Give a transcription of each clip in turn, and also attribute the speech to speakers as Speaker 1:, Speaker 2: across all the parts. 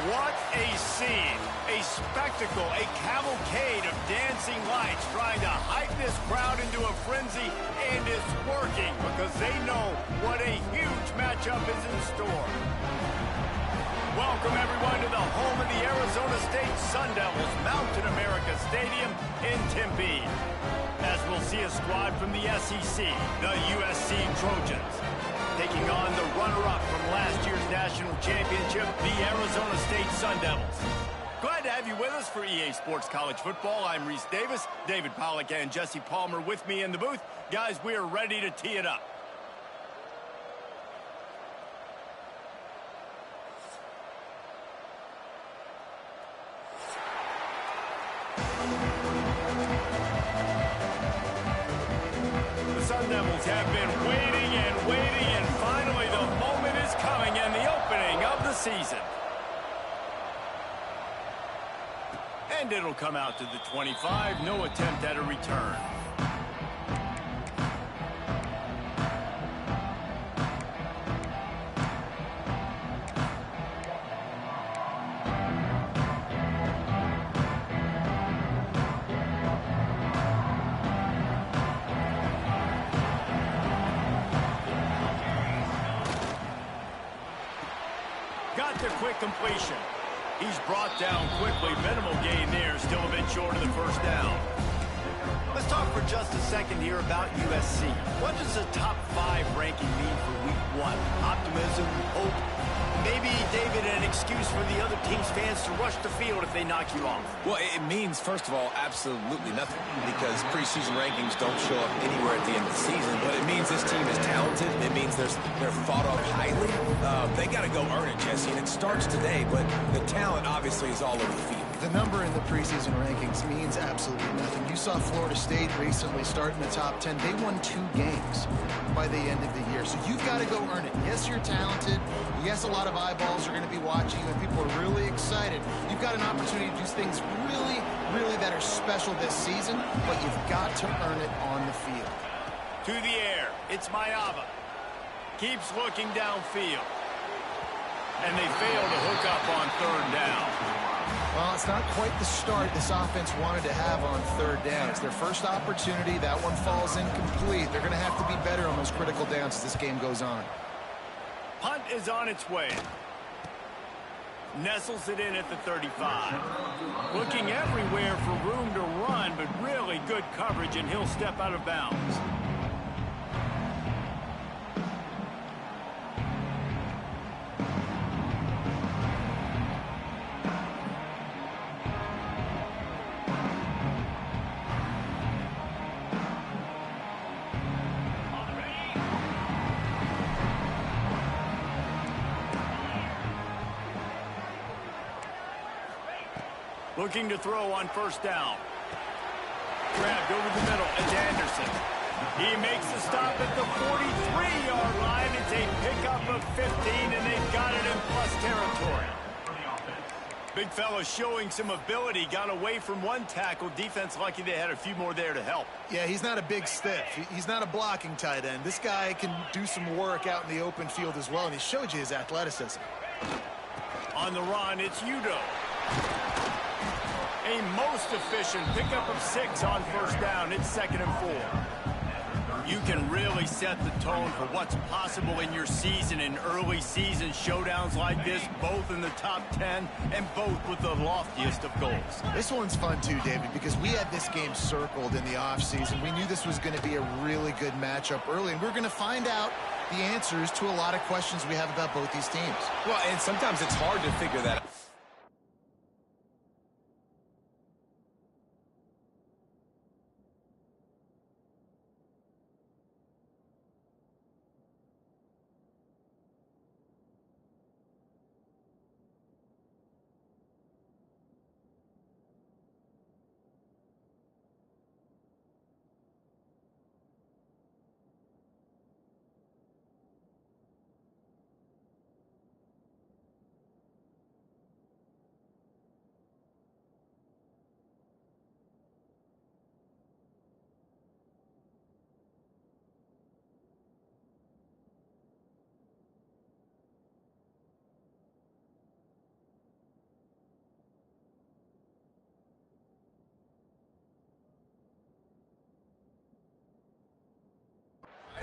Speaker 1: What a scene, a spectacle, a cavalcade of dancing lights trying to hype this crowd into a frenzy, and it's working because they know what a huge matchup is in store. Welcome everyone to the home of the Arizona State Sun Devils, Mountain America Stadium in Tempe. As we'll see a squad from the SEC, the USC Trojans, taking on the runner-up from last year's national championship, the Arizona State Sun Devils. Glad to have you with us for EA Sports College Football. I'm Reese Davis, David Pollack and Jesse Palmer with me in the booth. Guys, we are ready to tee it up. Sun Devils have been waiting and waiting, and finally the moment is coming and the opening of the season. And it'll come out to the 25, no attempt at a return. Got the quick completion. He's brought down quickly. Minimal gain there. Still a bit short of the first down. Let's talk for just a second here about USC. What does the top 5 ranking mean for week 1? Optimism, hope, maybe, David, an excuse for the other team's fans to rush the field if they knock you off?
Speaker 2: Well, it means, first of all, absolutely nothing, because preseason rankings don't show up anywhere at the end of the season, but it means this team is talented. It means they're thought of highly. They got to go earn it, Jesse, and it starts today, but the talent obviously is all over the field.
Speaker 3: The number in the preseason rankings means absolutely nothing. You saw Florida State recently start in the top 10. They won 2 games by the end of the year. So you've got to go earn it. Yes, you're talented. Yes, a lot of eyeballs are going to be watching you, and people are really excited. You've got an opportunity to do things really, really that are special this season, but you've got to earn it on the field.
Speaker 1: To the air. It's Mayava. Keeps looking downfield. And they fail to hook up on 3rd down.
Speaker 3: Well, it's not quite the start this offense wanted to have on 3rd down. It's their first opportunity. That one falls incomplete. They're going to have to be better on those critical downs as this game goes on.
Speaker 1: Punt is on its way. Nestles it in at the 35. Looking everywhere for room to run, but really good coverage, and he'll step out of bounds. Looking to throw on 1st down. Grabbed over the middle. It's Anderson. He makes the stop at the 43-yard line. It's a pickup of 15, and they've got it in plus territory. Big fella showing some ability. Got away from one tackle. Defense lucky they had a few more there to help.
Speaker 3: Yeah, he's not a big stiff. He's not a blocking tight end. This guy can do some work out in the open field as well, and he showed you his athleticism.
Speaker 1: On the run, it's Udo. A most efficient pickup of 6 on 1st down. It's 2nd and 4. You can really set the tone for what's possible in your season in early season showdowns like this, both in the top 10 and both with the loftiest of goals.
Speaker 3: This one's fun too, David, because we had this game circled in the offseason. We knew this was going to be a really good matchup early, and we're going to find out the answers to a lot of questions we have about both these teams.
Speaker 2: Well, and sometimes it's hard to figure that out.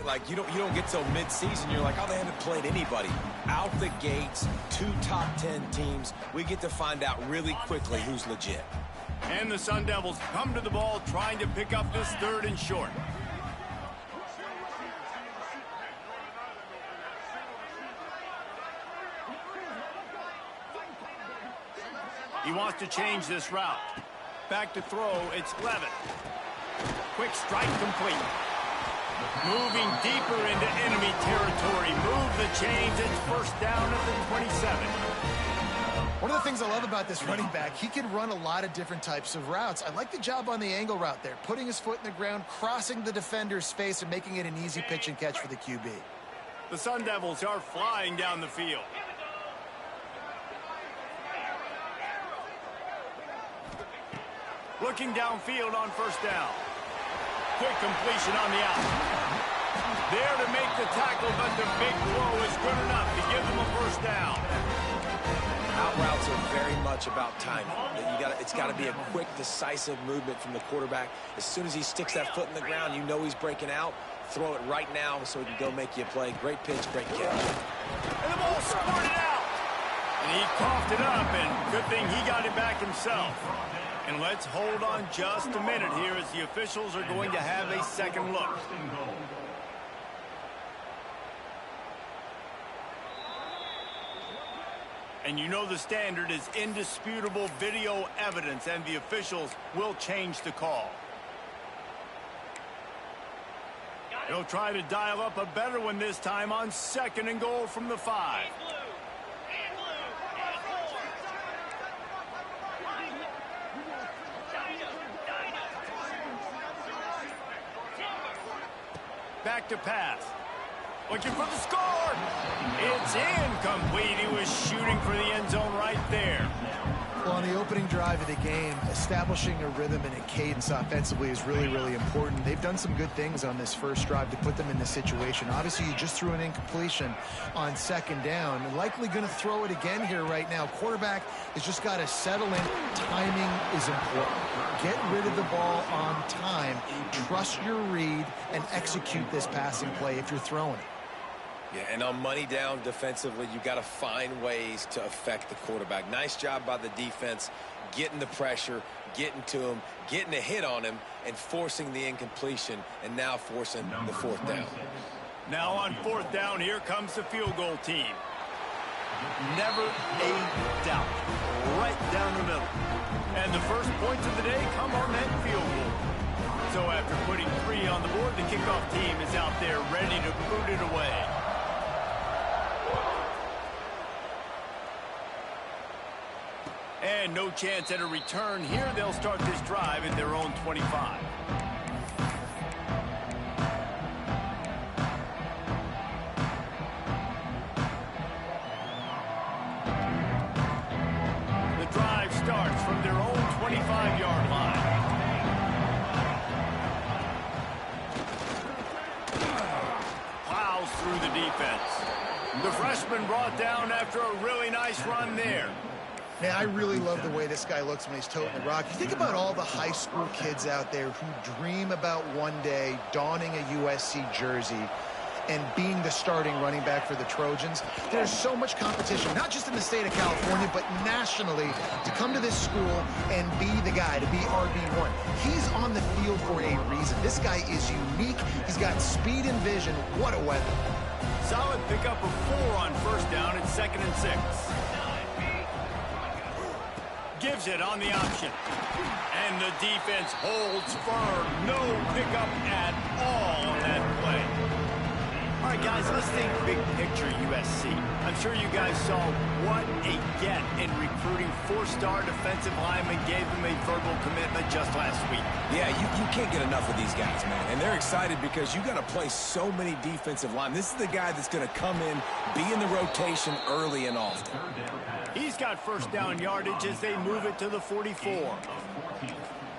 Speaker 2: Like, you don't get till mid-season. You're like, oh, they haven't played anybody. Out the gates, 2 top 10 teams. We get to find out really quickly who's legit.
Speaker 1: And the Sun Devils come to the ball trying to pick up this 3rd and short. He wants to change this route. Back to throw, it's Levitt. Quick strike complete. Moving deeper into enemy territory. Move the chains. It's first down at the 27.
Speaker 3: One of the things I love about this running back, he can run a lot of different types of routes. I like the job on the angle route there, putting his foot in the ground, crossing the defender's face, and making it an easy pitch and catch for the QB.
Speaker 1: The Sun Devils are flying down the field. Looking downfield on first down. Quick completion on the out. There to make the tackle, but the big throw is good enough to give them a first down.
Speaker 2: Out routes are very much about timing. It's got to be a quick, decisive movement from the quarterback. As soon as he sticks that foot in the ground, you know he's breaking out. Throw it right now so he can go make you a play. Great pitch, great catch.
Speaker 1: And the ball squirted out. And he coughed it up, and good thing he got it back himself. And let's hold on just a minute here as the officials are going to have a second look. And you know the standard is indisputable video evidence, and the officials will change the call. He'll try to dial up a better one this time on 2nd and goal from the 5. Back to pass. Looking for the score. It's incomplete. He was shooting for the end zone right there.
Speaker 3: Well, on the opening drive of the game, establishing a rhythm and a cadence offensively is really, really important. They've done some good things on this first drive to put them in this situation. Obviously, you just threw an incompletion on 2nd down. And likely going to throw it again here right now. Quarterback has just got to settle in. Timing is important. Get rid of the ball on time. Trust your read and execute this passing play if you're throwing it.
Speaker 2: Yeah, and on money down defensively, you got to find ways to affect the quarterback. Nice job by the defense, getting the pressure, getting to him, getting a hit on him, and forcing the incompletion, and now forcing the 4th down.
Speaker 1: Now on 4th down, here comes the field goal team. Never a doubt. Right down the middle. And the first points of the day come on that field goal. So after putting 3 on the board, the kickoff team is out there ready to boot it away. And no chance at a return here. They'll start this drive at their own 25. The drive starts from their own 25-yard line. Plows through the defense. The freshman brought down after a really nice run there.
Speaker 3: Man, I really love the way this guy looks when he's toting the rock. You think about all the high school kids out there who dream about one day donning a USC jersey and being the starting running back for the Trojans. There's so much competition, not just in the state of California, but nationally, to come to this school and be the guy, to be RB1. He's on the field for a reason. This guy is unique. He's got speed and vision. What a weapon.
Speaker 1: Solid pickup of 4 on first down at 2nd and 6. Gives it on the option. And the defense holds firm. No pickup at all on that play. All right, guys, let's think big picture USC. I'm sure you guys saw what a get in recruiting 4-star defensive linemen gave them a verbal commitment just last week.
Speaker 2: Yeah, you can't get enough of these guys, man. And they're excited because you got to play so many defensive linemen. This is the guy that's going to come in, be in the rotation early and often.
Speaker 1: He's got first down yardage as they move it to the 44.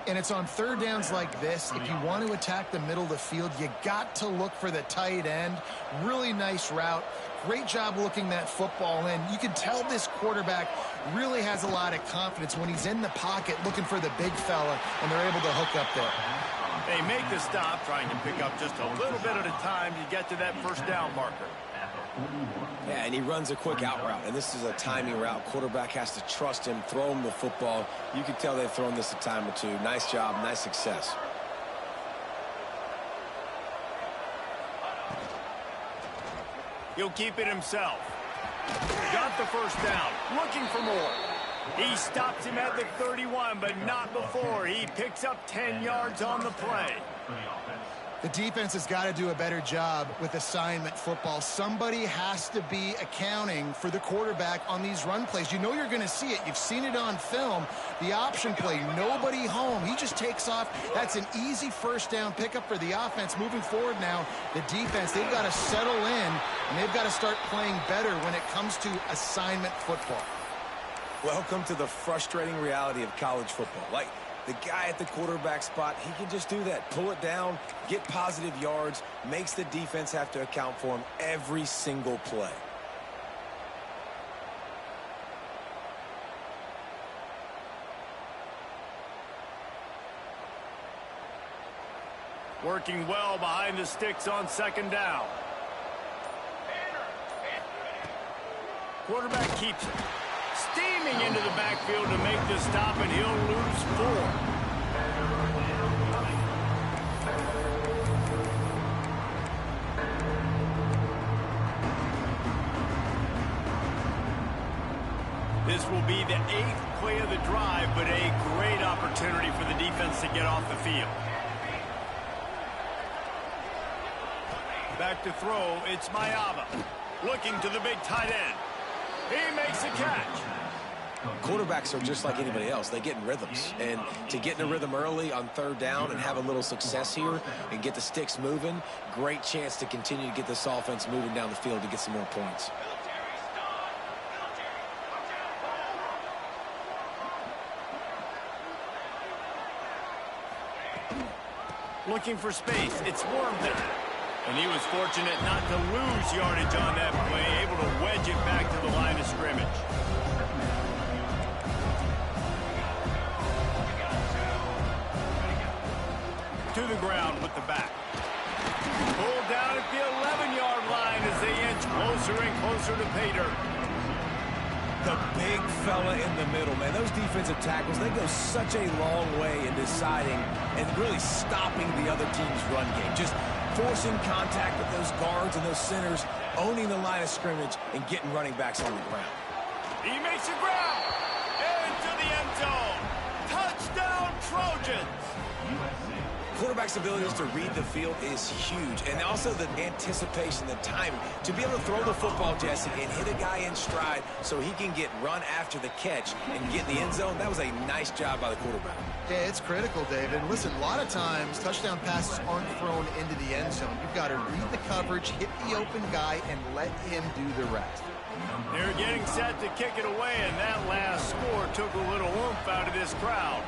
Speaker 3: And it's on 3rd downs like this. If you want to attack the middle of the field, you got to look for the tight end. Really nice route. Great job looking that football in. You can tell this quarterback really has a lot of confidence when he's in the pocket looking for the big fella, and they're able to hook up there.
Speaker 1: They make the stop, trying to pick up just a little bit at a time to get to that first down marker.
Speaker 2: Yeah, and he runs a quick out route, and this is a timing route. Quarterback has to trust him, throw him the football. You can tell they've thrown this a time or two. Nice job, nice success.
Speaker 1: He'll keep it himself. Got the first down, looking for more. He stops him at the 31, but not before. He picks up 10 yards on the play.
Speaker 3: The defense has got to do a better job with assignment football. Somebody has to be accounting for the quarterback on these run plays. You know you're going to see it. You've seen it on film. The option play, nobody home. He just takes off. That's an easy first down pickup for the offense. Moving forward now, the defense, they've got to settle in, and they've got to start playing better when it comes to assignment football.
Speaker 2: Welcome to the frustrating reality of college football. Like, the guy at the quarterback spot, he can just do that. Pull it down, get positive yards, makes the defense have to account for him every single play.
Speaker 1: Working well behind the sticks on second down. Quarterback keeps it. Steaming into the backfield to make the stop, and he'll lose 4. This will be the 8th play of the drive, but a great opportunity for the defense to get off the field. Back to throw, it's Mayava. Looking to the big tight end. He makes a catch.
Speaker 2: Quarterbacks are just like anybody else. They get in rhythms. And to get in a rhythm early on third down and have a little success here and get the sticks moving, great chance to continue to get this offense moving down the field to get some more points.
Speaker 1: Looking for space. It's Wormden. And he was fortunate not to lose yardage on that play, able to wedge it back to the line of scrimmage. To the ground with the back. Pulled down at the 11-yard line as they inch closer and closer to pay dirt.
Speaker 2: The big fella in the middle, man. Those defensive tackles, they go such a long way in deciding and really stopping the other team's run game. Just forcing contact with those guards and those centers, owning the line of scrimmage, and getting running backs on the ground.
Speaker 1: He makes a grab. Into the end zone. Touchdown, Trojans.
Speaker 2: Quarterback's abilities to read the field is huge, and also the anticipation, the timing. To be able to throw the football, Jesse, and hit a guy in stride so he can get run after the catch and get in the end zone, that was a nice job by the quarterback.
Speaker 3: Yeah, it's critical, David. Listen, a lot of times touchdown passes aren't thrown into the end zone. You've got to read the coverage, hit the open guy, and let him do the rest.
Speaker 1: They're getting set to kick it away, and that last score took a little oomph out of this crowd.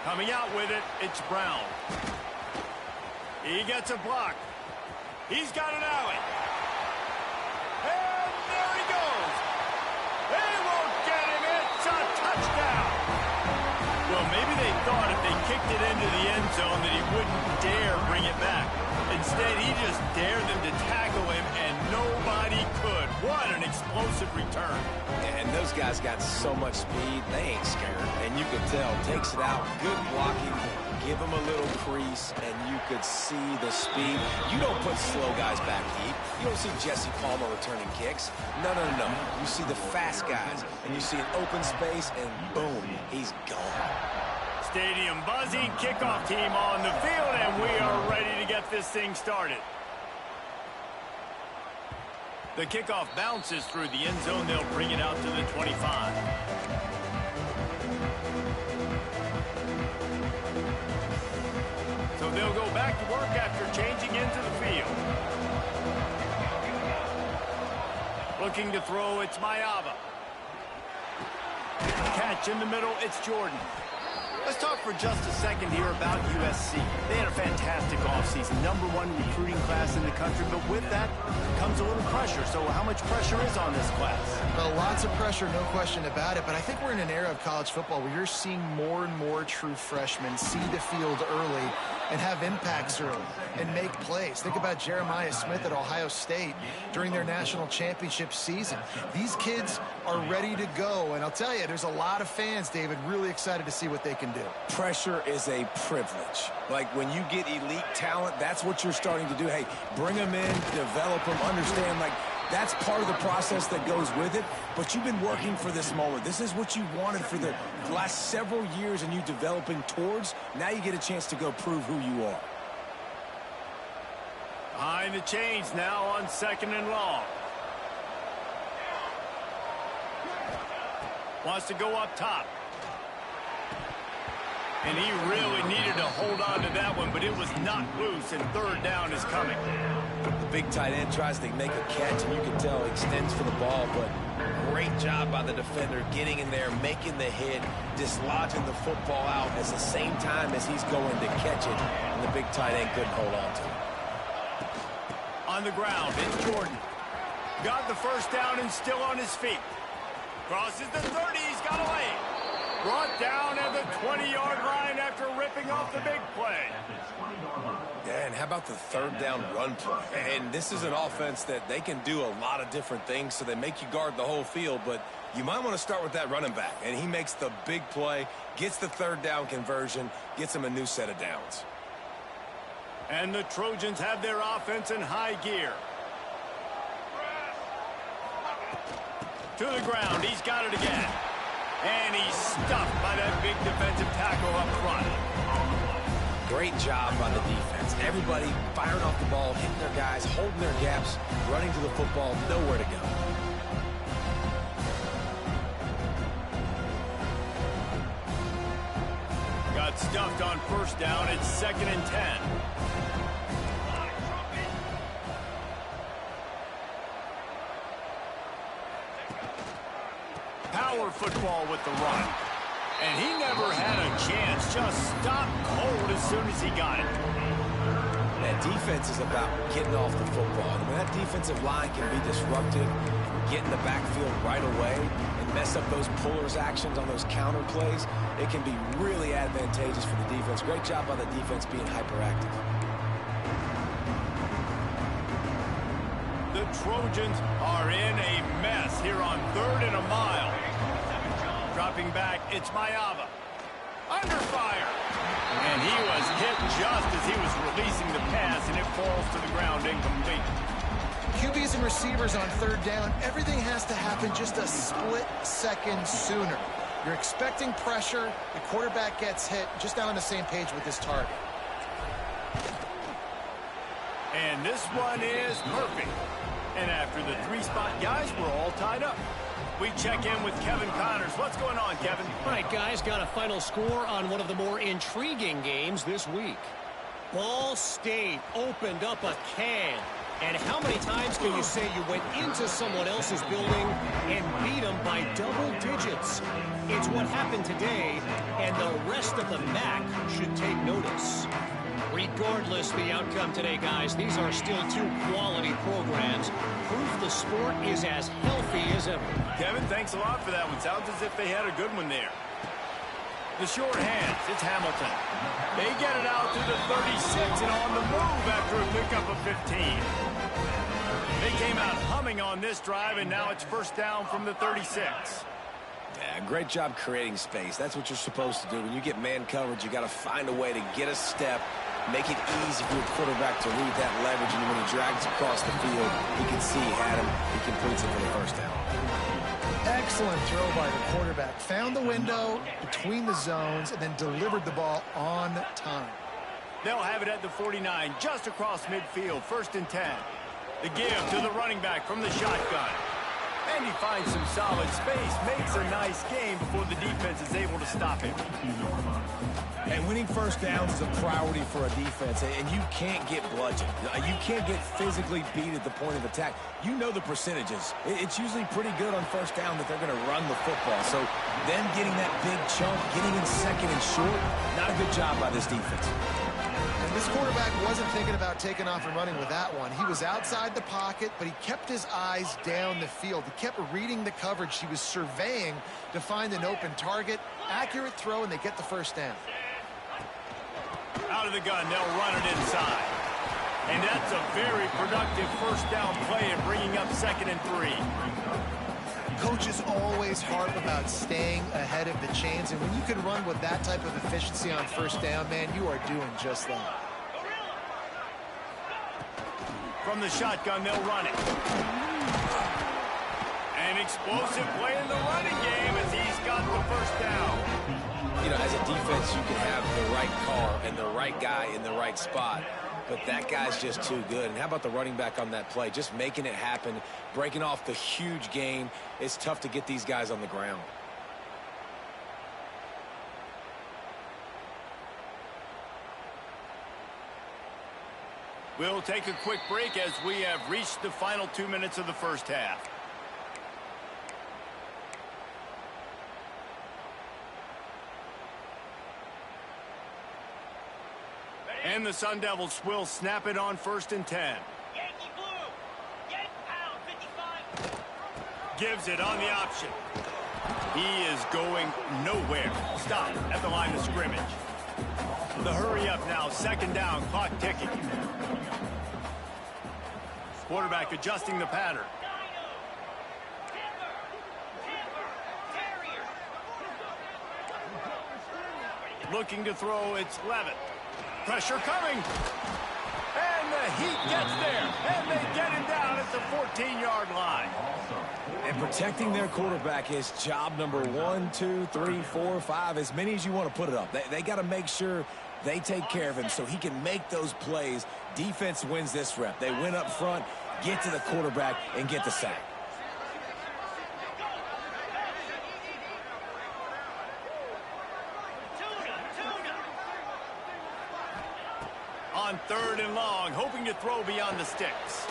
Speaker 1: Coming out with it, it's Brown. He gets a block. He's got an alley. And there he goes. They won't get him. It's a touchdown. Well, maybe they thought if they kicked it into the end zone that he wouldn't dare bring it back. Instead, he just dared them to tackle him, and nobody could. What an explosive return.
Speaker 2: And those guys got so much speed, they ain't scared. And you could tell, takes it out, good blocking, give him a little crease, and you could see the speed. You don't put slow guys back deep. You don't see Jesse Palmer returning kicks. No, no, no, no. You see the fast guys, and you see an open space, and boom, he's gone.
Speaker 1: Stadium buzzing, kickoff team on the field, and we are ready to get this thing started. The kickoff bounces through the end zone. They'll bring it out to the 25. So they'll go back to work after changing into the field. Looking to throw, it's Mayava. Catch in the middle, it's Jordan. Let's talk for just a second here about USC. They had a fantastic offseason, #1 recruiting class in the country, but with that comes a little pressure. So how much pressure is on this class?
Speaker 3: Well, lots of pressure, no question about it, but I think we're in an era of college football where you're seeing more and more true freshmen see the field early and have impacts early and make plays. Think about Jeremiah Smith at Ohio State during their national championship season. These kids are ready to go, and I'll tell you, there's a lot of fans, David, really excited to see what they can do.
Speaker 2: Pressure is a privilege. Like when you get elite talent, that's what you're starting to do. Hey, bring them in, develop them, understand, like, that's part of the process that goes with it, but you've been working for this moment. This is what you wanted for the last several years, and you developing towards. Now you get a chance to go prove who you are.
Speaker 1: Behind the chains now on 2nd and long. Wants to go up top. And he really needed to hold on to that one, but it was knocked loose, and 3rd down is coming.
Speaker 2: The big tight end tries to make a catch, and you can tell he extends for the ball, but great job by the defender getting in there, making the hit, dislodging the football out at the same time as he's going to catch it, and the big tight end couldn't hold on to it.
Speaker 1: On the ground, it's Jordan. Got the 1st down and still on his feet. Crosses the 30, he's got away. Brought down at the 20-yard line after ripping off the big play.
Speaker 2: Yeah, and how about the 3rd down run play? And this is an offense that they can do a lot of different things, so they make you guard the whole field, but you might want to start with that running back. And he makes the big play, gets the 3rd down conversion, gets him a new set of downs.
Speaker 1: And the Trojans have their offense in high gear. To the ground, he's got it again. And he's stuffed by that big defensive tackle up front.
Speaker 2: Great job by the defense. Everybody firing off the ball, hitting their guys, holding their gaps, running to the football, nowhere to go.
Speaker 1: Got stuffed on 1st down. It's 2nd and 10. Power football with the run. And he never had a chance. Just stopped cold as soon as he got it.
Speaker 2: That defense is about getting off the football. And when that defensive line can be disruptive, get in the backfield right away, and mess up those pullers actions on those counter plays, it can be really advantageous for the defense. Great job by the defense being hyperactive.
Speaker 1: The Trojans are in a mess here on 3rd and a mile. Dropping back, it's Mayava. Under fire. And he was hit just as he was releasing the pass, and it falls to the ground incomplete.
Speaker 3: QBs and receivers on 3rd down, everything has to happen just a split second sooner. You're expecting pressure, the quarterback gets hit, just not on the same page with his target.
Speaker 1: And this one is perfect. And after the 3-spot guys, we're all tied up. We check in with Kevin Connors. What's going on, Kevin?
Speaker 4: All right, guys, got a final score on one of the more intriguing games this week. Ball State opened up a can. And how many times can you say you went into someone else's building and beat them by double digits? It's what happened today, and the rest of the MAC should take notice. Regardless the outcome today, guys, these are still 2 quality programs. Proof the sport is as healthy as ever.
Speaker 1: Kevin, thanks a lot for that one. Sounds as if they had a good one there. The short hands, it's Hamilton. They get it out to the 36 and on the move after a pickup of 15. They came out humming on this drive, and now it's 1st down from the 36.
Speaker 2: Yeah, great job creating space. That's what you're supposed to do. When you get man coverage, you got to find a way to get a step, make it easy for your quarterback to read that leverage, and when he drags across the field, he can see he had him. He completes it for the 1st down.
Speaker 3: Excellent throw by the quarterback. Found the window between the zones and then delivered the ball on time.
Speaker 1: They'll have it at the 49, just across midfield, 1st and 10. The give to the running back from the shotgun. And he finds some solid space, makes a nice game before the defense is able to stop him.
Speaker 2: And winning first downs is a priority for a defense, and you can't get bludgeoned. You can't get physically beat at the point of attack. You know the percentages. It's usually pretty good on first down that they're going to run the football. So them getting that big chunk, getting in second and short, not a good job by this defense.
Speaker 3: And this quarterback wasn't thinking about taking off and running with that one. He was outside the pocket, but he kept his eyes down the field. He kept reading the coverage. He was surveying to find an open target. Accurate throw, and they get the first down.
Speaker 1: Out of the gun, they'll run it inside. And that's a very productive first down play and bringing up 2nd and 3.
Speaker 3: Coaches always harp about staying ahead of the chains, and when you can run with that type of efficiency on first down, man, you are doing just that.
Speaker 1: From the shotgun, they'll run it. An explosive play in the running game as he's got the first down.
Speaker 2: You know, as a defense, you can have the right call and the right guy in the right spot, but that guy's just too good. And how about the running back on that play? Just making it happen, breaking off the huge gain. It's tough to get these guys on the ground.
Speaker 1: We'll take a quick break as we have reached the final 2 minutes of the first half. And the Sun Devils will snap it on 1st and 10.
Speaker 5: Yankee blue. Yank pound 55.
Speaker 1: Gives it on the option. He is going nowhere. Stop at the line of scrimmage. The hurry up now. 2nd down. Clock ticking. Quarterback adjusting the pattern. Looking to throw. It's Levitt. Pressure coming. And the heat gets there. And they get him down at the 14-yard line.
Speaker 2: And protecting their quarterback is job number 1, 2, 3, 4, 5, as many as you want to put it up. They got to make sure they take care of him so he can make those plays. Defense wins this rep. They win up front, get to the quarterback, and get the sack.
Speaker 1: On 3rd and long, hoping to throw beyond the sticks.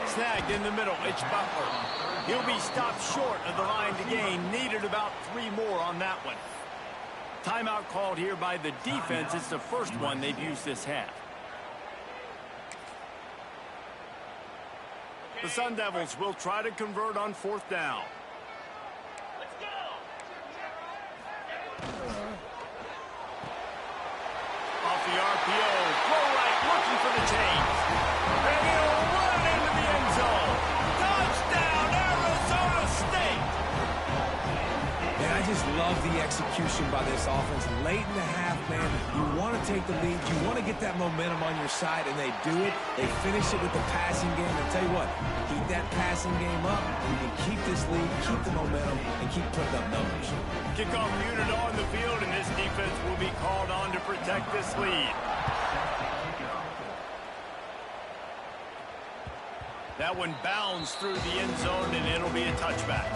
Speaker 1: Snagged in the middle, it's Butler. He'll be stopped short of the line to gain. Needed about 3 more on that one. Timeout called here by the defense. It's the first one they've used this half. The Sun Devils will try to convert on 4th down. Off the RPO, throw right, looking for the chains. And he'll run into the end zone. Touchdown, Arizona State!
Speaker 2: And I just love the execution by this offense. Late in the half, man, you want to take the lead. You want to get that momentum on your side, and they do it. They finish it with the passing game. And tell you what, keep that passing game up. You can keep this lead, keep the momentum, and keep putting up numbers.
Speaker 1: Kickoff unit on the field, and this defense will be called on to protect this lead. That one bounds through the end zone, and it'll be a touchback.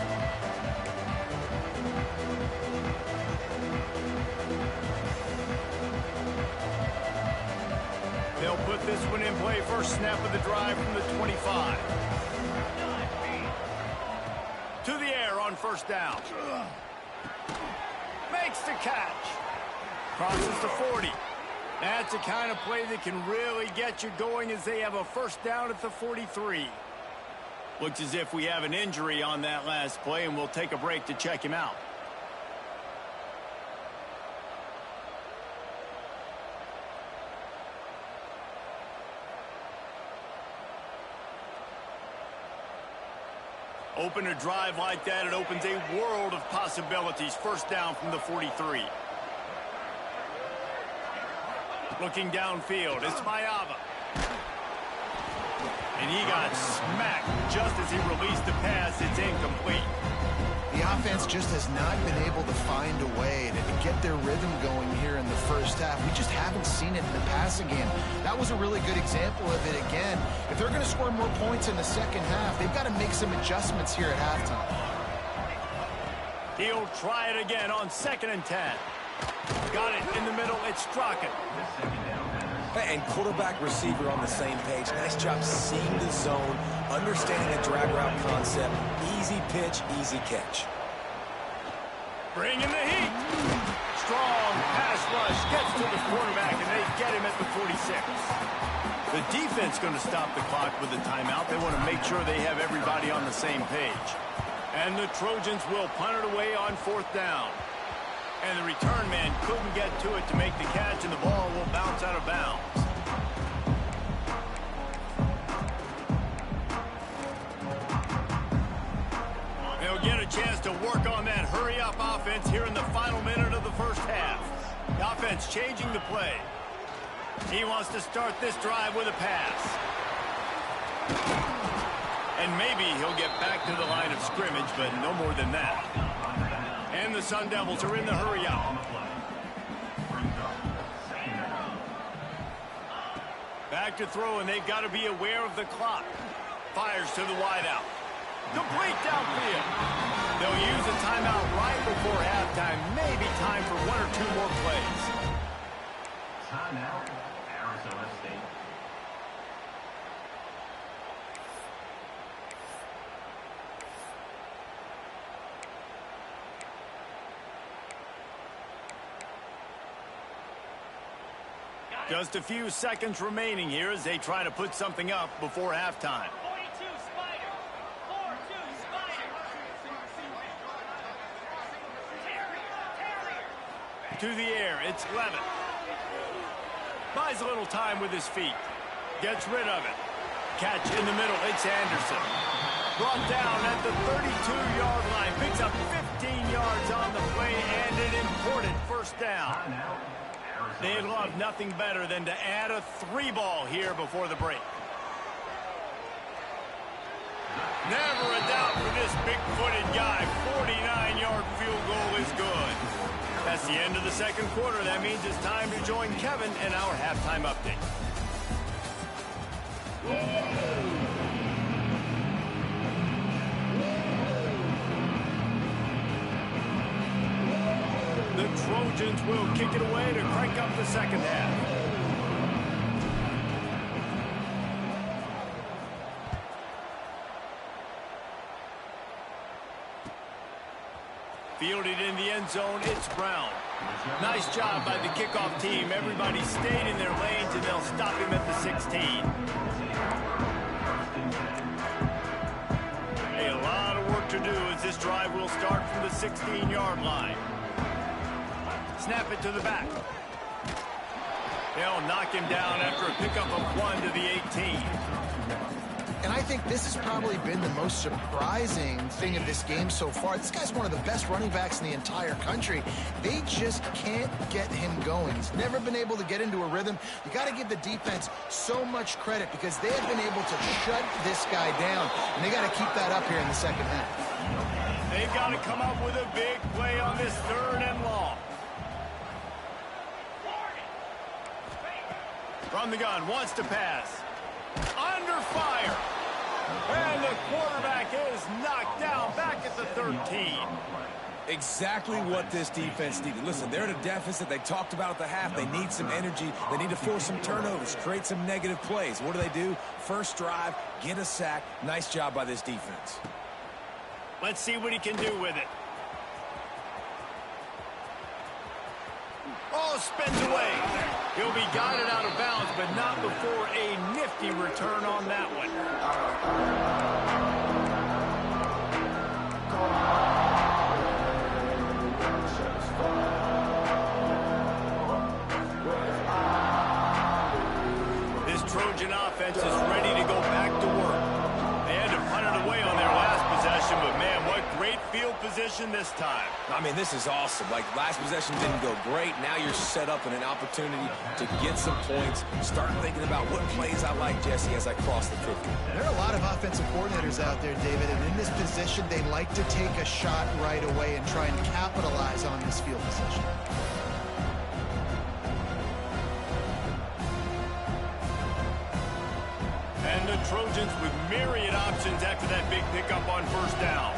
Speaker 1: They'll put this one in play. First snap of the drive from the 25. To the air on 1st down. Makes the catch. Crosses the 40. That's the kind of play that can really get you going as they have a 1st down at the 43. Looks as if we have an injury on that last play, and we'll take a break to check him out. Open a drive like that, it opens a world of possibilities. 1st down from the 43. Looking downfield, it's Mayava. And he got smacked just as he released the pass. It's incomplete.
Speaker 3: The offense just has not been able to find a way to get their rhythm going here in the first half. We just haven't seen it in the passing game. That was a really good example of it again. If they're going to score more points in the second half, they've got to make some adjustments here at halftime.
Speaker 1: He'll try it again on 2nd and 10. Got it in the middle. It's Straka.
Speaker 2: And quarterback receiver on the same page. Nice job seeing the zone, understanding the drag route concept. Easy pitch, easy catch.
Speaker 1: Bring in the heat. Strong pass rush gets to the quarterback, and they get him at the 46. The defense going to stop the clock with the timeout. They want to make sure they have everybody on the same page. And the Trojans will punt it away on 4th down. And the return man couldn't get to it to make the catch, and the ball will bounce out of bounds. They'll get a chance to work on that hurry-up offense here in the final minute of the first half. The offense changing the play. He wants to start this drive with a pass. And maybe he'll get back to the line of scrimmage, but no more than that. And the Sun Devils are in the hurry-up. Back to throw, and they've got to be aware of the clock. Fires to the wideout. Complete downfield. They'll use a timeout right before halftime. Maybe time for 1 or 2 more plays.
Speaker 6: Timeout, Arizona State.
Speaker 1: Just a few seconds remaining here as they try to put something up before halftime.
Speaker 5: 42, Spider. 4-2, Spider. Terrier.
Speaker 1: To the air, it's Levin. Buys a little time with his feet. Gets rid of it. Catch in the middle, it's Anderson. Brought down at the 32-yard line. Picks up 15 yards on the play and an important first down. They'd love nothing better than to add a 3-ball here before the break. Never a doubt for this big-footed guy. 49-yard field goal is good. That's the end of the second quarter. That means it's time to join Kevin in our halftime update. The Trojans will kick it away to crank up the second half. Fielded in the end zone, it's Brown. Nice job by the kickoff team. Everybody stayed in their lanes, and they'll stop him at the 16. A lot of work to do as this drive will start from the 16-yard line. Snap it to the back. They'll knock him down after a pickup of 1 to the 18.
Speaker 3: And I think this has probably been the most surprising thing of this game so far. This guy's one of the best running backs in the entire country. They just can't get him going. He's never been able to get into a rhythm. You got to give the defense so much credit because they have been able to shut this guy down. And they got to keep that up here in the second half.
Speaker 1: They've got to come up with a big play on this 3rd and long. From the gun, wants to pass. Under fire. And the quarterback is knocked down back at the 13.
Speaker 2: Exactly what this defense needed. Listen, they're at a deficit. They talked about at the half. They need some energy. They need to force some turnovers, create some negative plays. What do? First drive, get a sack. Nice job by this defense.
Speaker 1: Let's see what he can do with it. Ball spins away. He'll be guided out of bounds, but not before a nifty return on that one. This Trojan offense is ready to go back to work. They had to punt it away on their last possession, but man, what great field position position this time.
Speaker 2: I mean, this is awesome. Like, last possession didn't go great. Now you're set up in an opportunity to get some points. Start thinking about what plays I like, Jesse, as I cross the 50.
Speaker 3: There are a lot of offensive coordinators out there, David, and in this position, they like to take a shot right away and try and capitalize on this field position.
Speaker 1: And the Trojans with myriad options after that big pickup on first down.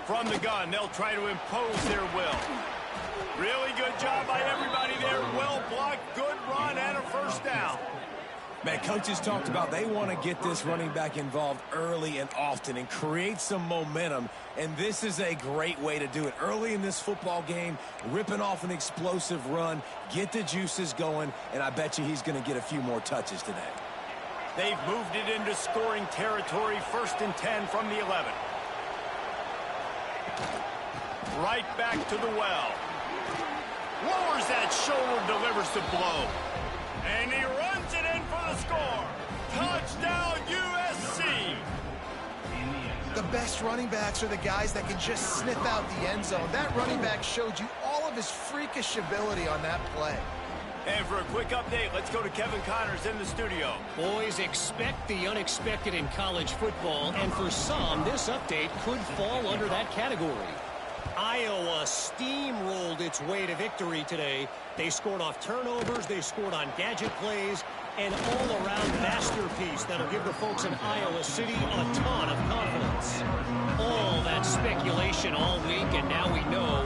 Speaker 1: From the gun, they'll try to impose their will. Really good job by everybody there. Well blocked, good run, and a first down.
Speaker 2: Man, coaches talked about they want to get this running back involved early and often and create some momentum, and this is a great way to do it. Early in this football game, ripping off an explosive run, get the juices going, and I bet you he's going to get a few more touches today.
Speaker 1: They've moved it into scoring territory, 1st and 10 from the 11. Right back to the well. Lowers that shoulder, delivers the blow. And he runs it in for the score. Touchdown, USC.
Speaker 3: The best running backs are the guys that can just sniff out the end zone. That running back showed you all of his freakish ability on that play.
Speaker 1: And for a quick update, let's go to Kevin Connors in the studio.
Speaker 4: Boys, expect the unexpected in college football, and for some, this update could fall under that category. Iowa steamrolled its way to victory today. They scored off turnovers, they scored on gadget plays, an all-around masterpiece that'll give the folks in Iowa City a ton of confidence. All that speculation all week, and now we know.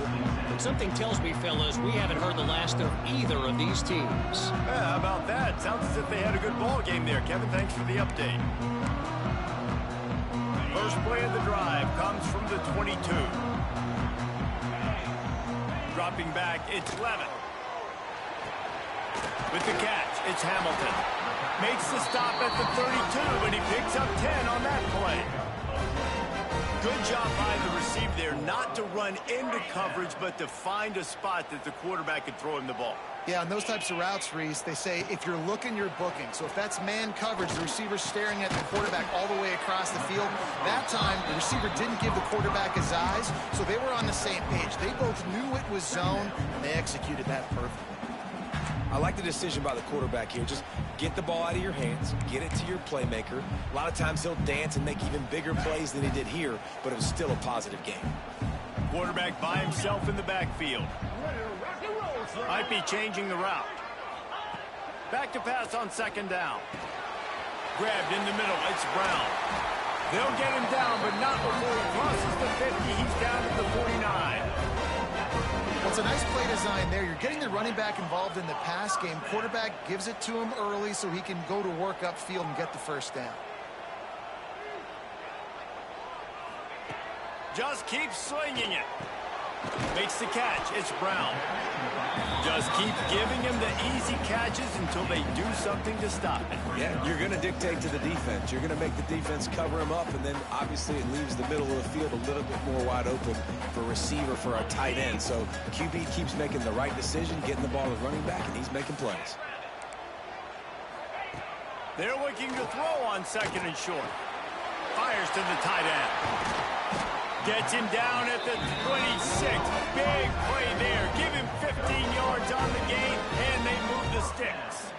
Speaker 4: But something tells me, fellas, we haven't heard the last of either of these teams.
Speaker 1: Yeah, how about that? Sounds as if they had a good ball game there. Kevin, thanks for the update. First play of the drive comes from the 22. Dropping back, it's Levin. With the catch, it's Hamilton. Makes the stop at the 32, and he picks up 10 on that play. Good job by the receiver there, not to run into coverage, but to find a spot that the quarterback could throw him the ball.
Speaker 3: Yeah, on those types of routes, Reese, they say if you're looking, you're booking. So if that's man coverage, the receiver's staring at the quarterback all the way across the field. That time, the receiver didn't give the quarterback his eyes, so they were on the same page. They both knew it was zone, and they executed that perfectly.
Speaker 2: I like the decision by the quarterback here. Just get the ball out of your hands, get it to your playmaker. A lot of times he'll dance and make even bigger plays than he did here, but it was still a positive game.
Speaker 1: Quarterback by himself in the backfield. Might be changing the route. Back to pass on 2nd down. Grabbed in the middle, it's Brown. They'll get him down, but not before he crosses the 50. He's down at the 49.
Speaker 3: Well, it's a nice play design there. You're getting the running back involved in the pass game. Quarterback gives it to him early so he can go to work upfield and get the first down.
Speaker 1: Just keep slinging it. Makes the catch. It's Brown. Just keep giving him the easy catches until they do something to stop it.
Speaker 2: Yeah, you're going to dictate to the defense. You're going to make the defense cover him up, and then obviously it leaves the middle of the field a little bit more wide open for receiver, for a tight end. So QB keeps making the right decision, getting the ball to running back, and he's making plays.
Speaker 1: They're looking to throw on 2nd and short. Fires to the tight end. Gets him down at the 26. Big play there. Give him 15 yards on the game, and they move the sticks.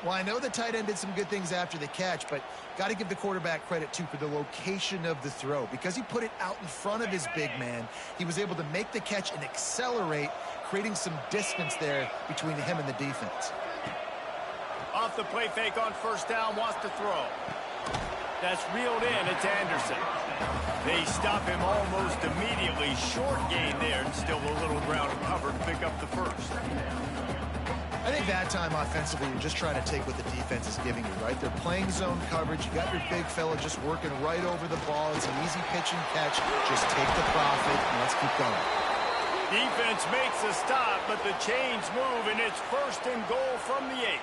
Speaker 3: Well, I know the tight end did some good things after the catch, but got to give the quarterback credit, too, for the location of the throw. Because he put it out in front of his big man, he was able to make the catch and accelerate, creating some distance there between him and the defense.
Speaker 1: Off the play fake on 1st down, wants to throw. That's reeled in. It's Anderson. They stop him almost immediately. Short gain there, and still a little ground cover to pick up the first.
Speaker 3: I think that time offensively, you're just trying to take what the defense is giving you, right? They're playing zone coverage. You got your big fella just working right over the ball. It's an easy pitch and catch. Just take the profit, and let's keep going.
Speaker 1: Defense makes a stop, but the chains move, and it's 1st and goal from the 8.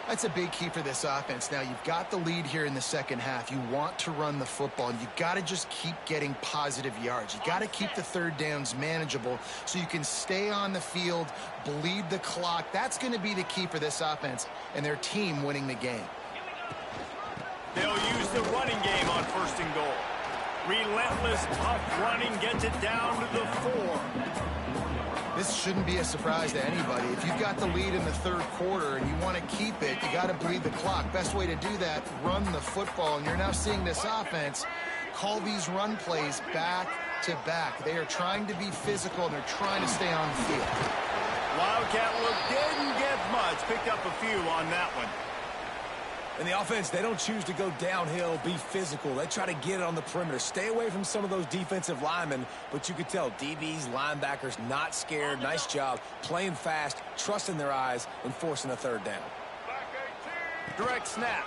Speaker 3: That's a big key for this offense. Now, you've got the lead here in the second half. You want to run the football, and you got to just keep getting positive yards. You got to keep the 3rd downs manageable so you can stay on the field, bleed the clock. That's going to be the key for this offense and their team winning the game.
Speaker 1: They'll use the running game on 1st and goal. Relentless, tough running gets it down to the 4.
Speaker 3: This shouldn't be a surprise to anybody. If you've got the lead in the 3rd quarter and you want to keep it, you got to bleed the clock. Best way to do that, run the football. And you're now seeing this offense call these run plays back to back. They are trying to be physical, and they're trying to stay on the field.
Speaker 1: Wildcat look didn't get much. Picked up a few on that one.
Speaker 2: And the offense, they don't choose to go downhill, be physical. They try to get it on the perimeter. Stay away from some of those defensive linemen, but you could tell DBs, linebackers, not scared. Nice job playing fast, trusting their eyes, and forcing a 3rd down.
Speaker 1: Direct snap.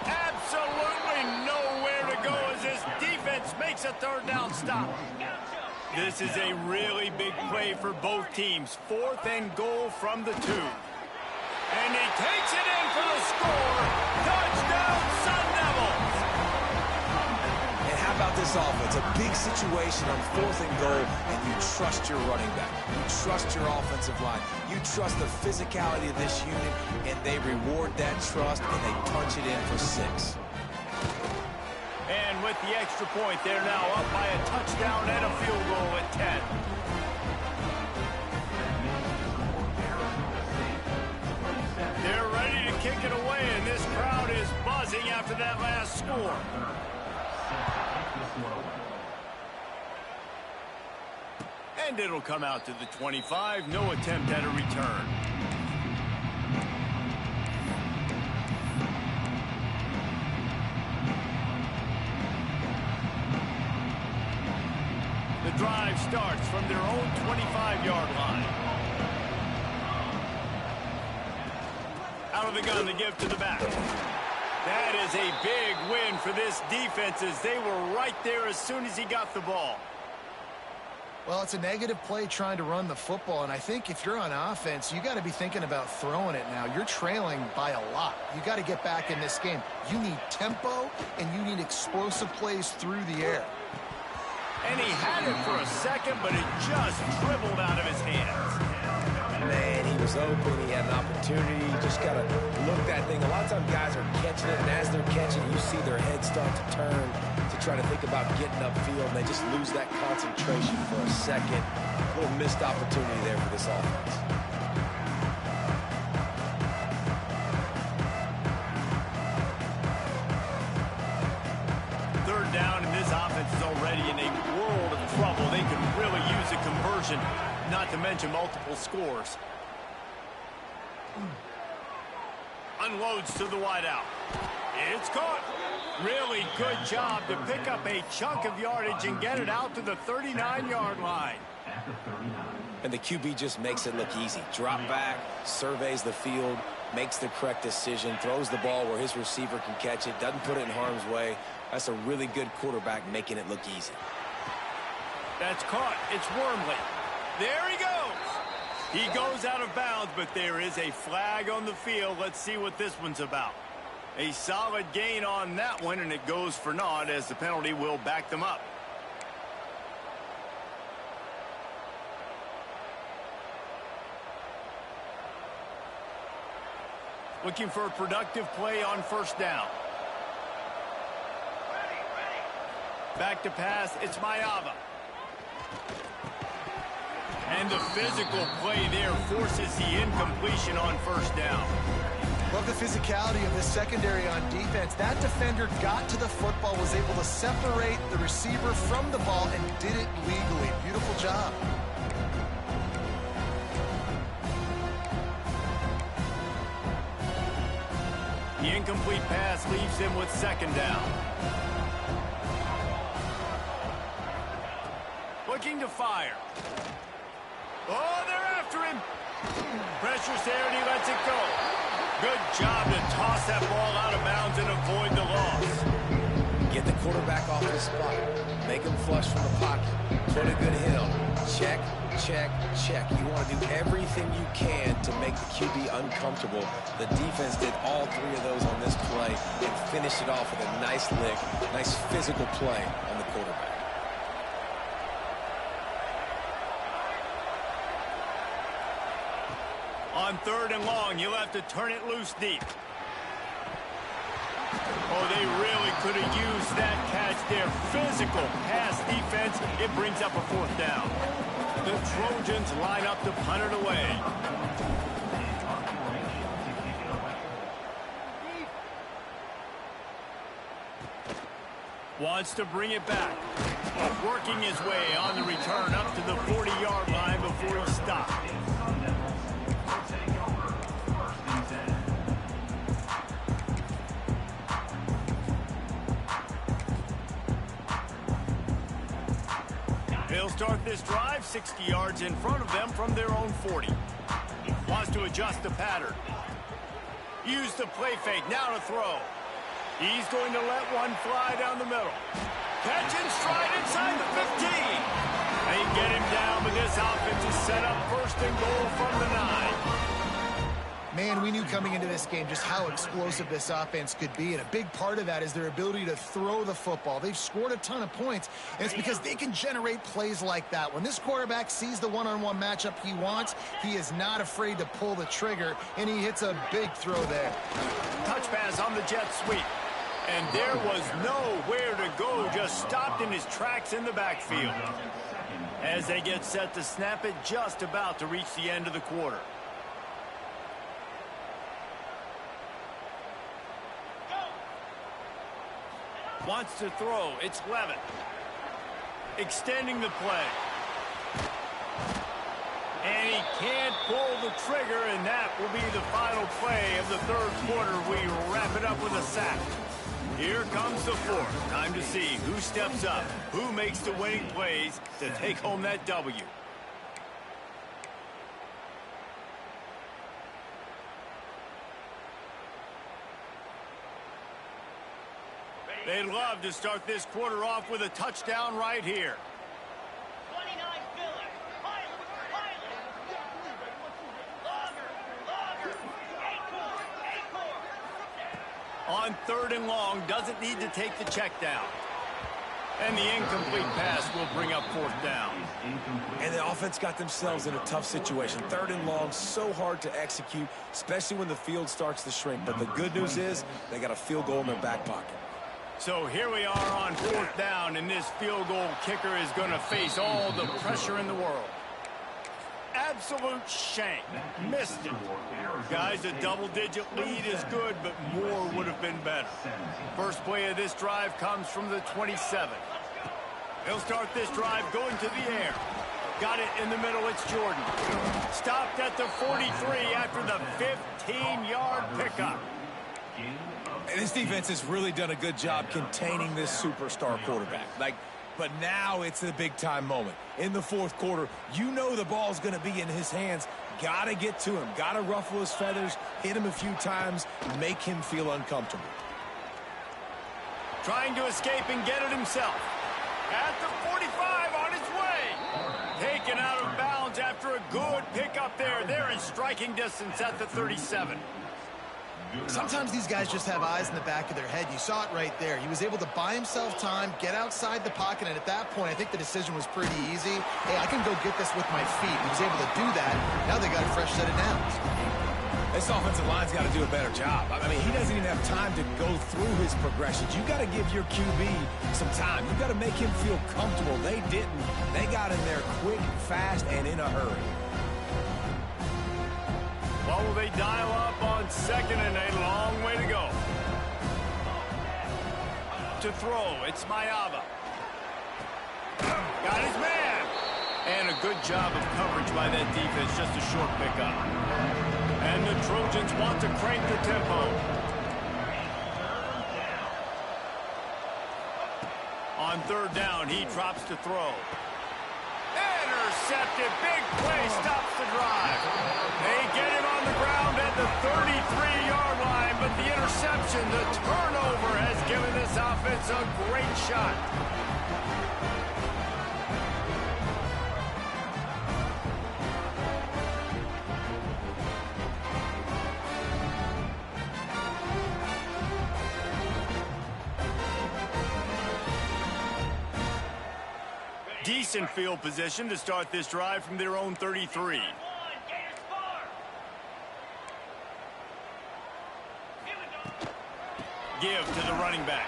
Speaker 1: Absolutely nowhere to go as this defense makes a 3rd down stop. This is a really big play for both teams. 4th and goal from the 2. And he takes it in for the score. Touchdown, Sun Devils!
Speaker 2: And how about this offense? A big situation on 4th and goal, and you trust your running back. You trust your offensive line. You trust the physicality of this unit, and they reward that trust, and they punch it in for 6.
Speaker 1: And with the extra point, they're now up by a touchdown and a field goal at 10. They're ready to kick it away, and this crowd is buzzing after that last score. And it'll come out to the 25. No attempt at a return. The drive starts from their own 25-yard line. Out of the gun to give to the back. That is a big win for this defense as they were right there as soon as he got the ball.
Speaker 3: Well, it's a negative play trying to run the football, and I think if you're on offense, you got to be thinking about throwing it now. You're trailing by a lot. You got to get back in this game. You need tempo, and you need explosive plays through the air.
Speaker 1: And he had it for a second, but it just dribbled out of his hands.
Speaker 2: Man, he was open. He had an opportunity. You just got to look that thing. A lot of times guys are catching it, and as they're catching, you see their head start to turn to try to think about getting upfield, and they just lose that concentration for a second. A little missed opportunity there for this offense.
Speaker 1: Third down, and this offense is already in a world of trouble. They could really use a conversion, not to mention multiple scores. Unloads to the wideout. It's caught. Really good job to pick up a chunk of yardage and get it out to the 39-yard line.
Speaker 2: And the QB just makes it look easy. Drop back, surveys the field, makes the correct decision, throws the ball where his receiver can catch it, doesn't put it in harm's way. That's a really good quarterback making it look easy.
Speaker 1: That's caught. It's Wormley. There he goes. He goes out of bounds, but there is a flag on the field. Let's see what this one's about. A solid gain on that one, and it goes for naught as the penalty will back them up. Looking for a productive play on first down. Back to pass, it's Mayava. And the physical play there forces the incompletion on first down.
Speaker 3: Love the physicality of the secondary on defense. That defender got to the football, was able to separate the receiver from the ball, and did it legally. Beautiful job.
Speaker 1: The incomplete pass leaves him with second down. Looking to fire. Oh, they're after him. Pressure's there, and he lets it go. Good job to toss that ball out of bounds and avoid the loss.
Speaker 2: Get the quarterback off his spot. Make him flush from the pocket. Put a good hit on him. Check, check, check. You want to do everything you can to make the QB uncomfortable. The defense did all three of those on this play and finished it off with a nice lick, nice physical play on the quarterback.
Speaker 1: On third and long, you'll have to turn it loose deep. Oh, they really could have used that catch there. Physical pass defense. It brings up a fourth down. The Trojans line up to punt it away. Wants to bring it back. Working his way on the return up to the 40-yard line before he stopped. They'll start this drive 60 yards in front of them from their own 40. Wants to adjust the pattern. Use the play fake, now to throw. He's going to let one fly down the middle. Catch and stride inside the 15. They get him down, but this offense is set up first and goal from the 9.
Speaker 3: Man, we knew coming into this game just how explosive this offense could be, and a big part of that is their ability to throw the football. They've scored a ton of points, and it's because they can generate plays like that. When this quarterback sees the one-on-one matchup he wants, he is not afraid to pull the trigger, and he hits a big throw there.
Speaker 1: Touch pass on the jet sweep. And there was nowhere to go, just stopped in his tracks in the backfield. As they get set to snap it, just about to reach the end of the quarter. Wants to throw. It's Levitt. Extending the play. And he can't pull the trigger, and that will be the final play of the third quarter. We wrap it up with a sack. Here comes the fourth. Time to see who steps up, who makes the winning plays to take home that W. They'd love to start this quarter off with a touchdown right here.
Speaker 5: 29 Philly. Pilot. Logger. Acorn.
Speaker 1: On third and long, doesn't need to take the check down. And the incomplete pass will bring up fourth down.
Speaker 2: And the offense got themselves in a tough situation. Third and long, so hard to execute, especially when the field starts to shrink. But the good news is they got a field goal in their back pocket.
Speaker 1: So here we are on fourth down, and this field goal kicker is going to face all the pressure in the world. Absolute shank. Missed it. Guys, a double-digit lead is good, but more would have been better. First play of this drive comes from the 27. They'll start this drive going to the air. Got it in the middle, it's Jordan. Stopped at the 43 after the 15-yard pickup.
Speaker 2: And this defense has really done a good job containing this superstar quarterback. But now it's the big-time moment. In the fourth quarter, you know the ball's going to be in his hands. Got to get to him. Got to ruffle his feathers, hit him a few times, make him feel uncomfortable.
Speaker 1: Trying to escape and get it himself. At the 45 on his way. Taken out of bounds after a good pickup there. They're in striking distance at the 37.
Speaker 3: Sometimes these guys just have eyes in the back of their head. You saw it right there. He was able to buy himself time, get outside the pocket, and at that point, I think the decision was pretty easy. Hey, I can go get this with my feet. He was able to do that. Now they got a fresh set of downs.
Speaker 2: This offensive line's got to do a better job. I mean, he doesn't even have time to go through his progressions. You got to give your QB some time. You got to make him feel comfortable. They didn't. They got in there quick, fast, and in a hurry.
Speaker 1: What will they dial up on second and a long way to go? To throw, it's Mayava. Got his man. And a good job of coverage by that defense, just a short pickup. And the Trojans want to crank the tempo. On third down, he drops to throw. Intercepted, big play, stops the drive. They get him on the ground at the 33-yard line, but the interception, the turnover, has given this offense a great shot. Decent field position to start this drive from their own 33. give to the running back.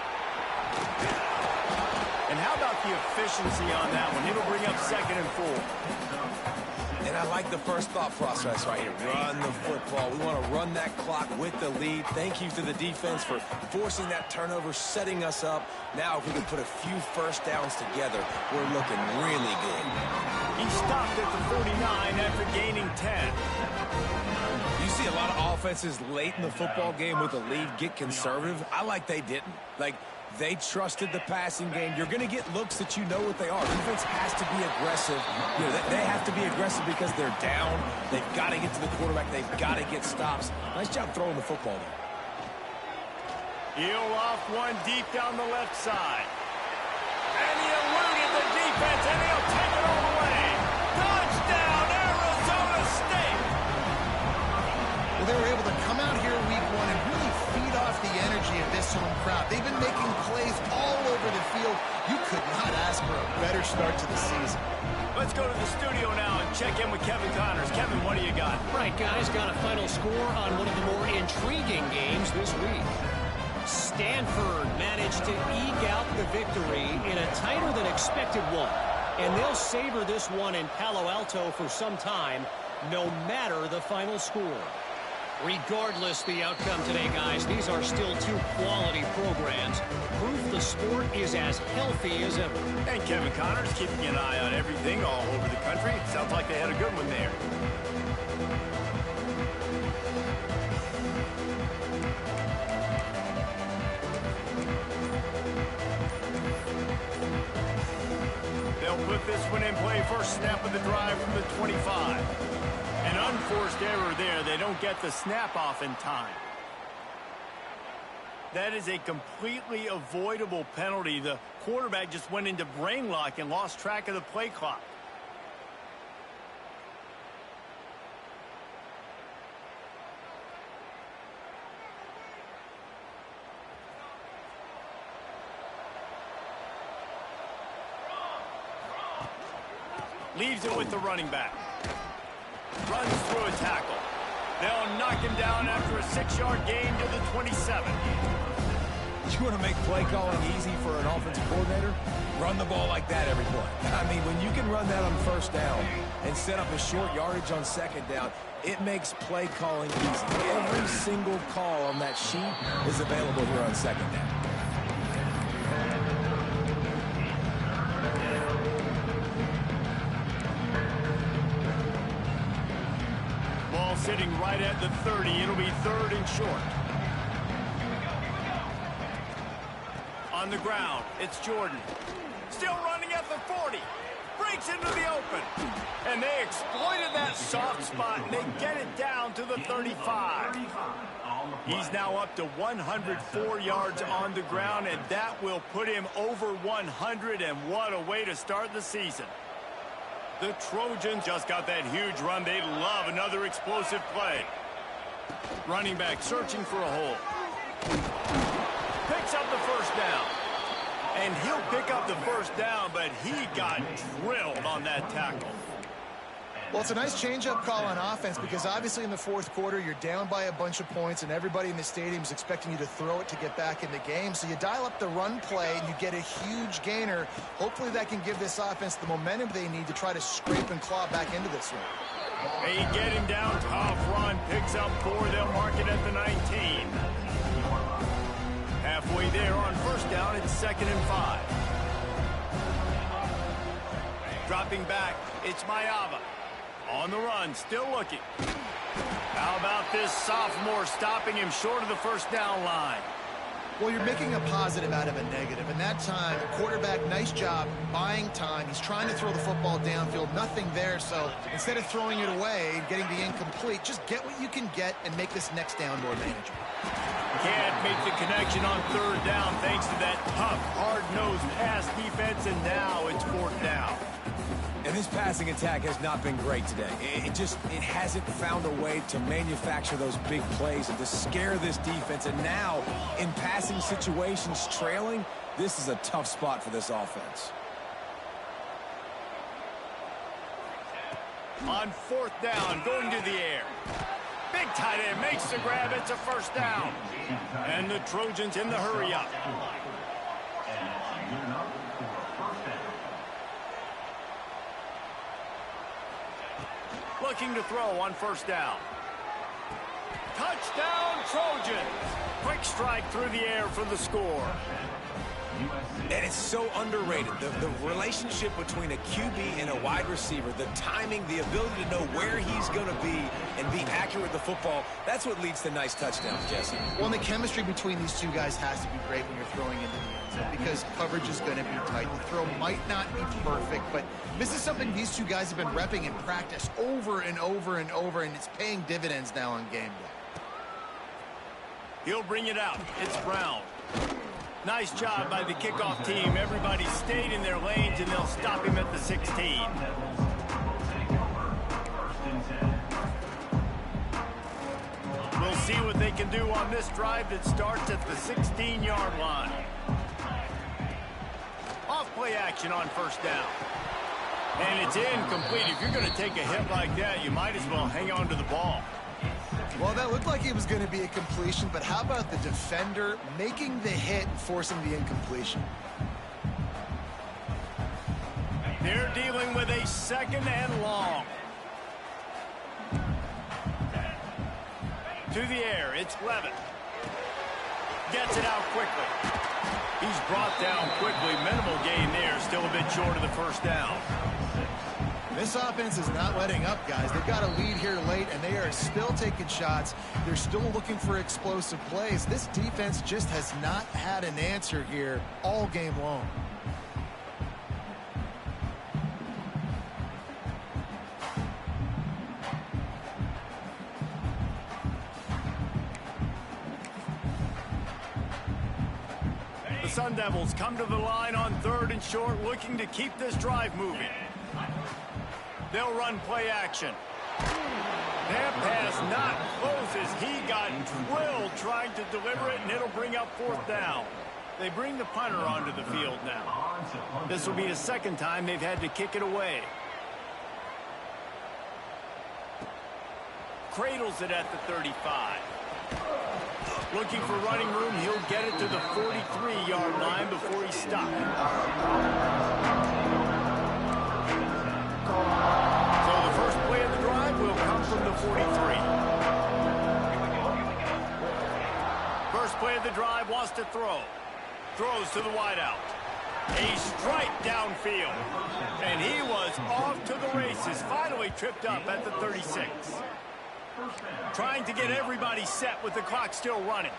Speaker 1: And how about the efficiency on that one? It'll bring up 2nd and 4.
Speaker 2: And I like the first thought process right here. Run the football. We want to run that clock with the lead. Thank you to the defense for forcing that turnover, setting us up. Now, if we can put a few first downs together, we're looking really good.
Speaker 1: He stopped at the 49 after gaining 10.
Speaker 2: You see a lot of offenses late in the football game with a lead get conservative. I like they didn't. Like, they trusted the passing game. You're going to get looks that you know what they are. Defense has to be aggressive. You know, they have to be aggressive because they're down. They've got to get to the quarterback. They've got to get stops. Nice job throwing the football there.
Speaker 1: He'll off one deep down the left side. And he eluded the defense, and he'll take it all the way. Touchdown, Arizona State!
Speaker 3: Well, they were able to come out here week 1 and really feed off the energy of this home crowd. They've been making plays all over the field. You could not ask for a better start to the season.
Speaker 1: Let's go to the studio now and check in with Kevin Connors. Kevin, what do you got?
Speaker 4: Right, guys, got a final score on one of the more intriguing games this week. Stanford managed to eke out the victory in a tighter than expected one. And they'll savor this one in Palo Alto for some time, no matter the final score. Regardless the outcome today, guys, these are still two quality programs. Proof the sport is as healthy as ever.
Speaker 1: And Kevin Connors keeping an eye on everything all over the country. Sounds like they had a good one there. They'll put this one in play. First snap of the drive from the 25. An unforced error there. They don't get the snap off in time. That is a completely avoidable penalty. The quarterback just went into brain lock and lost track of the play clock. Leaves it with the running back. Runs through a tackle. They'll knock him down after a 6-yard gain to the 27.
Speaker 2: You want to make play calling easy for an offensive coordinator? Run the ball like that every play. I mean, when you can run that on first down and set up a short yardage on second down, it makes play calling easy. Every single call on that sheet is available here on second down.
Speaker 1: Ball sitting right at the 30. It'll be 3rd and short. On the ground, it's Jordan. Still running at the 40. Breaks into the open. And they exploited that soft spot, and they get it down to the 35. He's now up to 104 yards on the ground, and that will put him over 100, and what a way to start the season. The Trojans just got that huge run. They'd love another explosive play. Running back searching for a hole. Picks up the first down. And he'll pick up the first down, but he got drilled on that tackle.
Speaker 3: Well, it's a nice change-up call on offense because obviously in the fourth quarter, you're down by a bunch of points and everybody in the stadium is expecting you to throw it to get back in the game. So you dial up the run play and you get a huge gainer. Hopefully that can give this offense the momentum they need to try to scrape and claw back into this one.
Speaker 1: They get him down. Tough run. Picks up 4. They'll mark it at the 19. Halfway there on first down, it's 2nd and 5. Dropping back, it's Mayava. On the run, still looking. How about this sophomore stopping him short of the first down line?
Speaker 3: Well, you're making a positive out of a negative. And that time, quarterback, nice job buying time. He's trying to throw the football downfield. Nothing there. So instead of throwing it away and getting the incomplete, just get what you can get and make this next down more manageable.
Speaker 1: Can't make the connection on 3rd down thanks to that tough, hard-nosed pass defense, and now it's 4th down.
Speaker 2: And this passing attack has not been great today. It hasn't found a way to manufacture those big plays and to scare this defense. And now, in passing situations, trailing, this is a tough spot for this offense.
Speaker 1: On 4th down, going to the air. Big tight end makes the grab. It's a first down. And the Trojans in the hurry up. Looking to throw on first down. Touchdown, Trojans. Quick strike through the air for the score.
Speaker 2: And it's so underrated. The relationship between a QB and a wide receiver, the timing, the ability to know where he's going to be and be accurate with the football, that's what leads to nice touchdowns, Jesse.
Speaker 3: Well, and the chemistry between these two guys has to be great when you're throwing into the end zone because coverage is going to be tight. The throw might not be perfect, but this is something these two guys have been repping in practice over and over and over, and it's paying dividends now on game day.
Speaker 1: He'll bring it out. It's Brown. Nice job by the kickoff team. Everybody stayed in their lanes, and they'll stop him at the 16. We'll see what they can do on this drive that starts at the 16-yard line. Off play action on first down. And it's incomplete. If you're going to take a hit like that, you might as well hang on to the ball.
Speaker 3: Well, that looked like it was going to be a completion, but how about the defender making the hit and forcing the incompletion?
Speaker 1: They're dealing with a second and long. To the air, it's Levin. Gets it out quickly. He's brought down quickly. Minimal gain there, still a bit short of the first down.
Speaker 3: This offense is not letting up, guys. They've got a lead here late, and they are still taking shots. They're still looking for explosive plays. This defense just has not had an answer here all game long.
Speaker 1: The Sun Devils come to the line on 3rd and short, looking to keep this drive moving. They'll run play action. That pass not closes. He got drilled trying to deliver it, and it'll bring up 4th down. They bring the punter onto the field now. This will be the second time they've had to kick it away. Cradles it at the 35. Looking for running room. He'll get it to the 43-yard line before he's stopped. So the first play of the drive will come from the 43. First play of the drive wants to throw. Throws to the wideout. A strike downfield. And he was off to the races. Finally tripped up at the 36. Trying to get everybody set with the clock still running.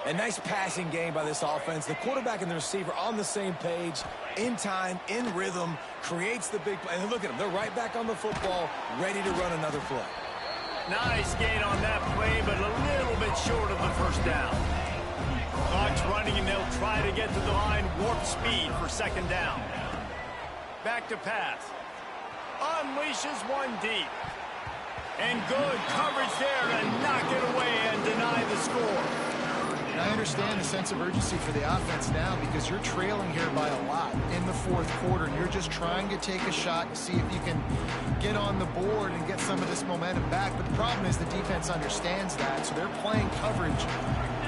Speaker 2: A nice passing game by this offense. The quarterback and the receiver on the same page, in time, in rhythm, creates the big play. And look at them. They're right back on the football, ready to run another play.
Speaker 1: Nice gain on that play, but a little bit short of the first down. Clock's running, and they'll try to get to the line warp speed for 2nd down. Back to pass. Unleashes one deep. And good coverage there to knock it away and deny the score.
Speaker 3: And I understand the sense of urgency for the offense now because you're trailing here by a lot in the 4th quarter, and you're just trying to take a shot and see if you can get on the board and get some of this momentum back. But the problem is the defense understands that, so they're playing coverage,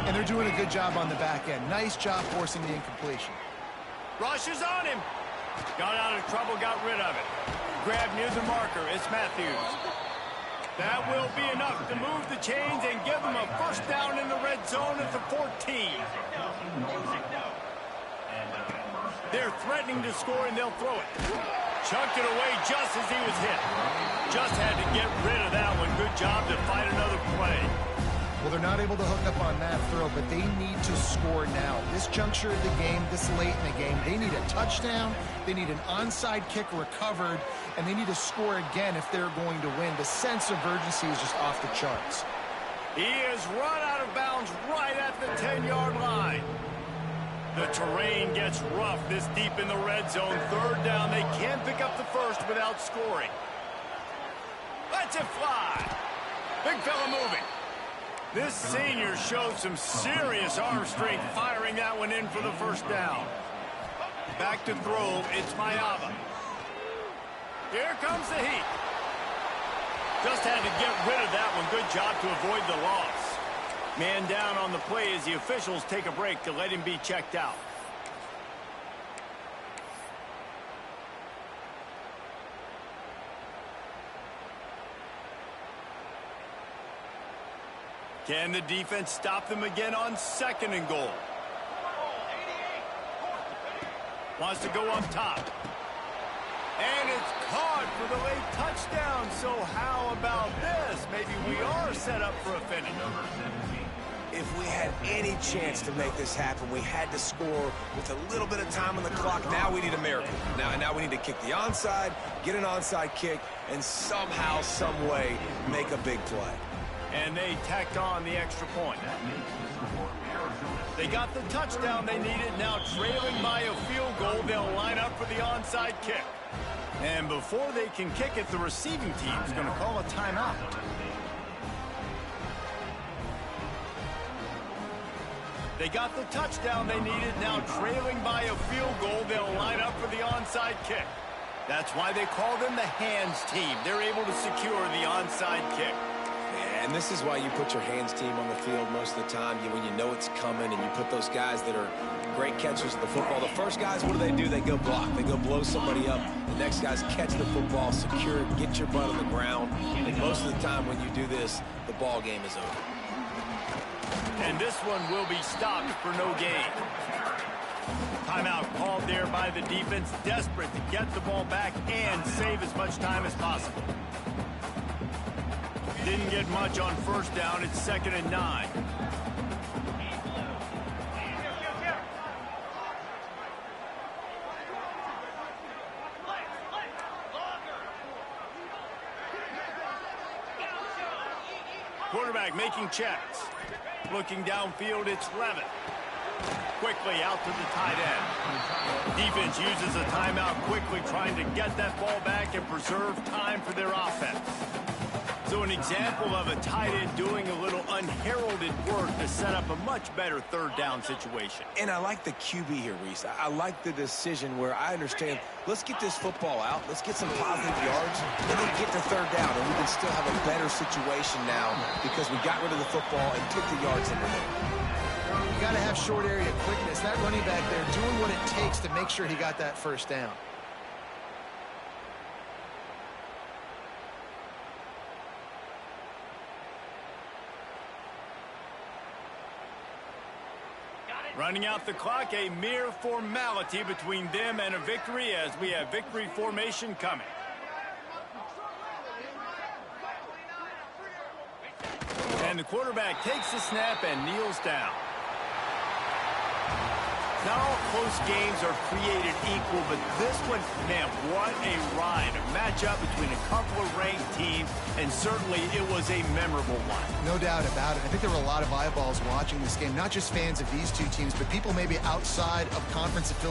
Speaker 3: and they're doing a good job on the back end. Nice job forcing the incompletion.
Speaker 1: Rush is on him. Got out of trouble, got rid of it. Grab near the marker. It's Matthews. That will be enough to move the chains and give them a first down in the red zone at the 14. They're threatening to score, and they'll throw it. Chucked it away just as he was hit. Just had to get rid of that one. Good job to fight another play.
Speaker 3: Well, they're not able to hook up on that throw, but they need to score now. This juncture of the game, this late in the game, they need a touchdown, they need an onside kick recovered, and they need to score again if they're going to win. The sense of urgency is just off the charts.
Speaker 1: He is run out of bounds right at the 10-yard line. The terrain gets rough this deep in the red zone. 3rd down, they can't pick up the first without scoring. Lets it fly. Big fella moving. This senior showed some serious arm strength firing that one in for the first down. Back to throw, it's Mayava. Here comes the heat. Just had to get rid of that one. Good job to avoid the loss. Man down on the play as the officials take a break to let him be checked out. Can the defense stop them again on 2nd and goal? Wants to go up top. And it's caught for the late touchdown. So how about this? Maybe we are set up for a finish.
Speaker 2: If we had any chance to make this happen, we had to score with a little bit of time on the clock. Now we need a miracle. Now we need to kick the onside, get an onside kick, and somehow, some way, make a big play.
Speaker 1: And they tacked on the extra point. They got the touchdown they needed. Now trailing by a field goal, they'll line up for the onside kick. And before they can kick it, the receiving team's going to call a timeout. They got the touchdown they needed. Now trailing by a field goal, they'll line up for the onside kick. That's why they call them the hands team. They're able to secure the onside kick.
Speaker 2: And this is why you put your hands team on the field most of the time. When you know it's coming, and you put those guys that are great catchers of the football. The first guys, what do? They go block. They go blow somebody up. The next guys catch the football, secure it, get your butt on the ground. And most of the time when you do this, the ball game is over.
Speaker 1: And this one will be stopped for no gain. Timeout called there by the defense, desperate to get the ball back and save as much time as possible. Didn't get much on 1st down. It's 2nd and 9. Quarterback making checks. Looking downfield, it's Levitt. Quickly out to the tight end. Defense uses a timeout quickly, trying to get that ball back and preserve time for their offense. So an example of a tight end doing a little unheralded work to set up a much better 3rd down situation.
Speaker 2: And I like the QB here, Reese. I like the decision where I understand, let's get this football out, let's get some positive yards, and then get to 3rd down, and we can still have a better situation now because we got rid of the football and took the yards in the middle.
Speaker 3: You got to have short area quickness. That running back there doing what it takes to make sure he got that 1st down.
Speaker 1: Running out the clock, a mere formality between them and a victory as we have victory formation coming. And the quarterback takes the snap and kneels down. Not all close games are created equal, but this one, man, what a ride. A matchup between a couple of ranked teams, and certainly it was a memorable one.
Speaker 3: No doubt about it. I think there were a lot of eyeballs watching this game, not just fans of these two teams, but people maybe outside of conference affiliates.